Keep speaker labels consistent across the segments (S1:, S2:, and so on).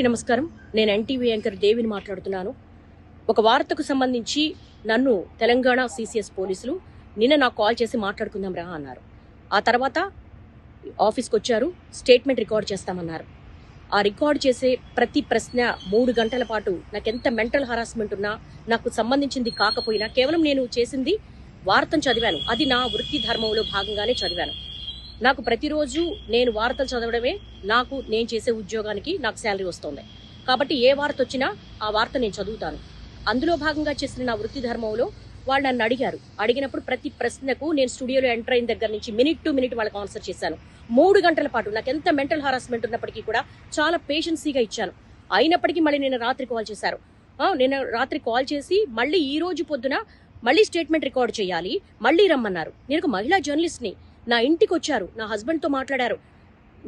S1: నమస్కారం. నేను NTV anchor దేవిని మాట్లాడుతున్నాను. ఒక వార్తకు సంబంధించి నన్ను తెలంగాణ సిసిఎస్ పోలీసులు నిన్న నాకు కాల్ చేసి మాట్లాడుకుందాం రా అన్నారు. ఆ తర్వాత ఆఫీస్కి వచ్చారు, స్టేట్మెంట్ రికార్డ్ చేస్తామన్నారు. ఆ రికార్డ్ చేసే ప్రతి ప్రశ్న 3 గంటల పాటు నాకెంత మెంటల్ హరాస్మెంట్ ఉన్నా, నాకు సంబంధించింది కాకపోయినా, కేవలం నేను చేసింది వార్తను చదివాను. అది నా వృత్తి ధర్మంలో భాగంగానే చదివాను. నాకు ప్రతిరోజు నేను వార్తలు చదవడమే నేను చేసే ఉద్యోగానికి నాకు శాలరీ వస్తుంది. కాబట్టి ఏ వార్త వచ్చినా ఆ వార్త నేను చదువుతాను. అందులో భాగంగా చేసిన నా వృత్తి ధర్మంలో వాళ్ళు నన్ను అడిగినప్పుడు ప్రతి ప్రశ్నకు నేను స్టూడియోలో ఎంటర్ అయిన దగ్గర నుంచి మినిట్ టు మినిట్ వాళ్ళకి ఆన్సర్ చేశాను. 3 గంటల పాటు నాకు ఎంత మెంటల్ హారాస్మెంట్ ఉన్నప్పటికీ కూడా చాలా పేషెన్సీగా ఇచ్చాను. అయినప్పటికీ మళ్ళీ నేను రాత్రి కాల్ చేశారు. నేను రాత్రి కాల్ చేసి మళ్ళీ ఈ రోజు పొద్దున మళ్ళీ స్టేట్మెంట్ రికార్డ్ చేయాలి, మళ్ళీ రమ్మన్నారు. నేను ఒక మహిళా జర్నలిస్ట్ని. నా ఇంటికి వచ్చారు, నా హస్బెండ్తో మాట్లాడారు.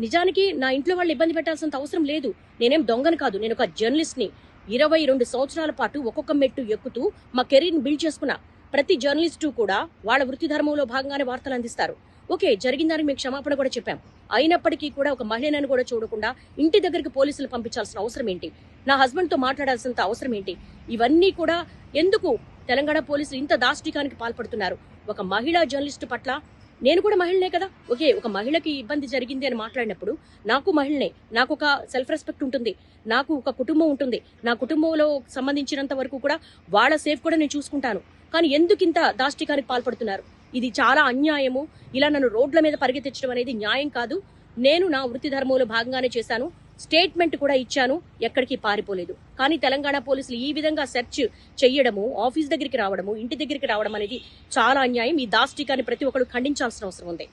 S1: నిజానికి నా ఇంట్లో వాళ్ళు ఇబ్బంది పెట్టాల్సినంత అవసరం లేదు. నేనేం దొంగను కాదు, నేను ఒక జర్నలిస్ట్ని. 22 సంవత్సరాల పాటు ఒక్కొక్క మెట్టు ఎక్కుతూ మా కెరీర్ని బిల్డ్ చేసుకున్నా. ప్రతి జర్నలిస్టు కూడా వాళ్ళ వృత్తి ధర్మంలో భాగంగానే వార్తలు అందిస్తారు. ఓకే, జరిగిందని మీకు క్షమాపణ కూడా చెప్పాం. అయినప్పటికీ కూడా ఒక మహిళను కూడా చూడకుండా ఇంటి దగ్గరికి పోలీసులు పంపించాల్సిన అవసరం ఏంటి? నా హస్బెండ్తో మాట్లాడాల్సినంత అవసరం ఏంటి? ఇవన్నీ కూడా ఎందుకు తెలంగాణ పోలీసులు ఇంత దాష్టికానికి పాల్పడుతున్నారు? ఒక మహిళా జర్నలిస్టు పట్ల నేను కూడా మహిళనే కదా. ఓకే, ఒక మహిళకి ఇబ్బంది జరిగింది అని మాట్లాడినప్పుడు నాకు మహిళనే, నాకు ఒక సెల్ఫ్ రెస్పెక్ట్ ఉంటుంది, నాకు ఒక కుటుంబం ఉంటుంది. నా కుటుంబంలో సంబంధించినంత వరకు కూడా వాళ్ళ సేఫ్ కూడా నేను చూసుకుంటాను. కానీ ఎందుకు ఇంత దాష్టికానికి పాల్పడుతున్నారు? ఇది చాలా అన్యాయము. ఇలా నన్ను రోడ్ల మీద పరిగెత్తించడం అనేది న్యాయం కాదు. నేను నా వృత్తి ధర్మంలో భాగంగానే చేశాను. స్టేట్మెంట్ కూడా ఇచ్చాను, ఎక్కడికి పారిపోలేదు. కానీ తెలంగాణ పోలీసులు ఈ విధంగా సెర్చ్ చెయ్యడము, ఆఫీస్ దగ్గరికి రావడము, ఇంటి దగ్గరికి రావడం అనేది చాలా అన్యాయం. ఈ దాష్టికాన్ని ప్రతి ఒక్కరు ఖండించాల్సిన అవసరం ఉంది.